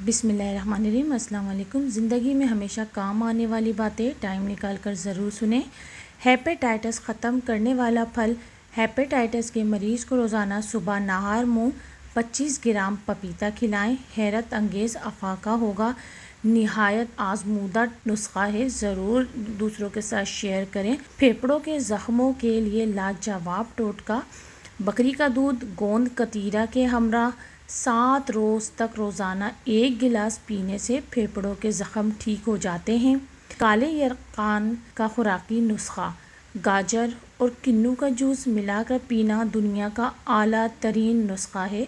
بسم اللہ الرحمن الرحیم۔ السلام علیکم۔ زندگی میں ہمیشہ کام آنے والی باتیں ٹائم نکال کر ضرور سنیں۔ ہیپیٹائٹس ختم کرنے والا پھل۔ ہیپیٹائٹس کے مریض کو روزانہ صبح نہار منہ 25 گرام پپیتا کھلائیں۔ حیرت انگیز افاقہ ہوگا۔ نہایت آزمودہ نسخہ ہے، ضرور دوسروں کے ساتھ شیئر کریں۔ پھیپھڑوں کے زخموں کے لیے لاجواب ٹوٹکا۔ بکری کا دودھ گوند کتیرا کے ہمراہ 7 روز تک روزانہ 1 گلاس پینے سے پھیپھڑوں کے زخم ٹھیک ہو جاتے ہیں۔ کالے یرقان کا خوراکی نسخہ۔ گاجر اور کنو کا جوس ملا کر پینا دنیا کا اعلیٰ ترین نسخہ ہے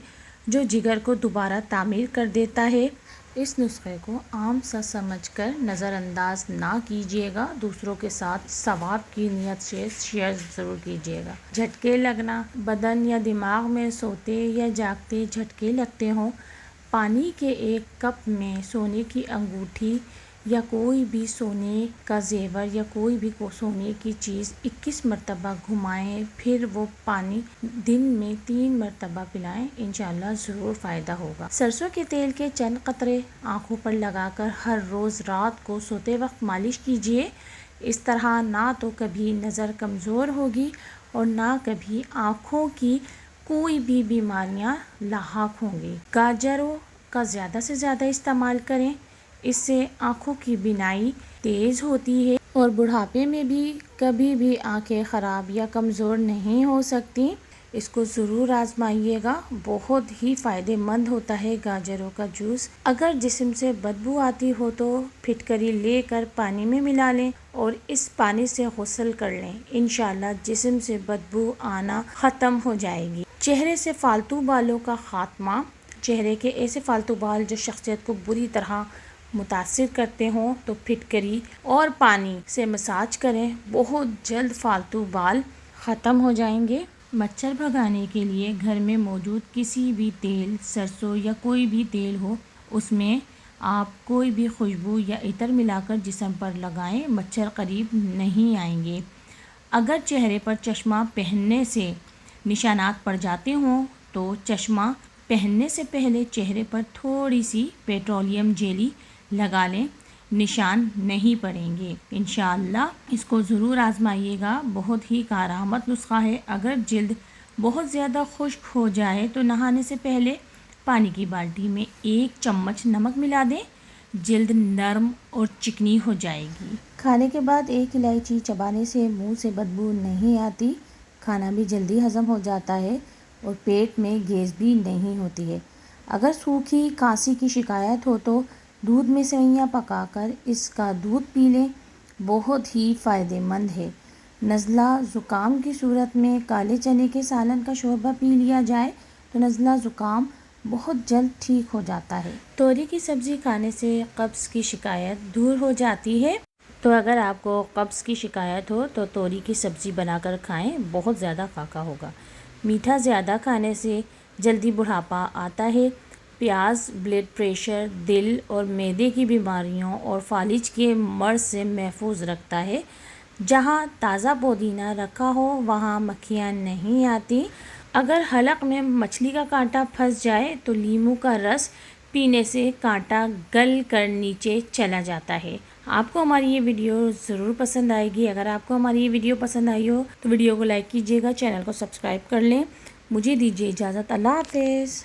جو جگر کو دوبارہ تعمیر کر دیتا ہے۔ اس نسخے کو عام سا سمجھ کر نظر انداز نہ کیجیے گا، دوسروں کے ساتھ ثواب کی نیت سے شیئر ضرور کیجیے گا۔ جھٹکے لگنا۔ بدن یا دماغ میں سوتے یا جاگتے جھٹکے لگتے ہوں۔ پانی کے 1 کپ میں سونے کی انگوٹھی یا کوئی بھی سونے کا زیور یا کوئی بھی سونے کی چیز 21 مرتبہ گھمائیں، پھر وہ پانی دن میں 3 مرتبہ پلائیں، انشاءاللہ ضرور فائدہ ہوگا۔ سرسوں کے تیل کے چند قطرے آنکھوں پر لگا کر ہر روز رات کو سوتے وقت مالش کیجیے۔ اس طرح نہ تو کبھی نظر کمزور ہوگی اور نہ کبھی آنکھوں کی کوئی بھی بیماریاں لاحق ہوں گی۔ گاجروں کا زیادہ سے زیادہ استعمال کریں، اس سے آنکھوں کی بینائی تیز ہوتی ہے اور بڑھاپے میں بھی کبھی بھی آنکھیں خراب یا کمزور نہیں ہو سکتی۔ اس کو ضرور آزمائیے گا، بہت ہی فائدہ مند ہوتا ہے گاجروں کا جوس۔ اگر جسم سے بدبو آتی ہو تو پھٹکری لے کر پانی میں ملا لیں اور اس پانی سے غسل کر لیں، انشاءاللہ جسم سے بدبو آنا ختم ہو جائے گی۔ چہرے سے فالتو بالوں کا خاتمہ۔ چہرے کے ایسے فالتو بال جو شخصیت کو بری طرح متاثر کرتے ہوں تو پھٹکری اور پانی سے مساج کریں، بہت جلد فالتو بال ختم ہو جائیں گے۔ مچھر بھگانے کے لیے گھر میں موجود کسی بھی تیل، سرسوں یا کوئی بھی تیل ہو، اس میں آپ کوئی بھی خوشبو یا عطر ملا کر جسم پر لگائیں، مچھر قریب نہیں آئیں گے۔ اگر چہرے پر چشمہ پہننے سے نشانات پڑ جاتے ہوں تو چشمہ پہننے سے پہلے چہرے پر تھوڑی سی پیٹرولیم جیلی لگا لیں، نشان نہیں پڑیں گے۔ انشاءاللہ اس کو ضرور آزمائیے گا، بہت ہی کارآمد نسخہ ہے۔ اگر جلد بہت زیادہ خشک ہو جائے تو نہانے سے پہلے پانی کی بالٹی میں 1 چمچ نمک ملا دیں، جلد نرم اور چکنی ہو جائے گی۔ کھانے کے بعد 1 الائچی چبانے سے منہ سے بدبو نہیں آتی، کھانا بھی جلدی ہضم ہو جاتا ہے اور پیٹ میں گیس بھی نہیں ہوتی ہے۔ اگر سوکھی کھانسی کی شکایت ہو تو دودھ میں سوئیاں پکا کر اس کا دودھ پی لیں، بہت ہی فائدہ مند ہے۔ نزلہ زکام کی صورت میں کالے چنے کے سالن کا شوربہ پی لیا جائے تو نزلہ زکام بہت جلد ٹھیک ہو جاتا ہے۔ توری کی سبزی کھانے سے قبض کی شکایت دور ہو جاتی ہے، تو اگر آپ کو قبض کی شکایت ہو تو توری کی سبزی بنا کر کھائیں، بہت زیادہ فائدہ ہوگا۔ میٹھا زیادہ کھانے سے جلدی بڑھاپا آتا ہے۔ پیاز بلڈ پریشر، دل اور معدے کی بیماریوں اور فالج کے مرض سے محفوظ رکھتا ہے۔ جہاں تازہ پودینہ رکھا ہو وہاں مکھیاں نہیں آتی۔ اگر حلق میں مچھلی کا کانٹا پھنس جائے تو لیموں کا رس پینے سے کانٹا گل کر نیچے چلا جاتا ہے۔ آپ کو ہماری یہ ویڈیو ضرور پسند آئے گی۔ اگر آپ کو ہماری یہ ویڈیو پسند آئی ہو تو ویڈیو کو لائک کیجیے گا، چینل کو سبسکرائب کر لیں۔ مجھے دیجیے اجازت، اللہ حافظ۔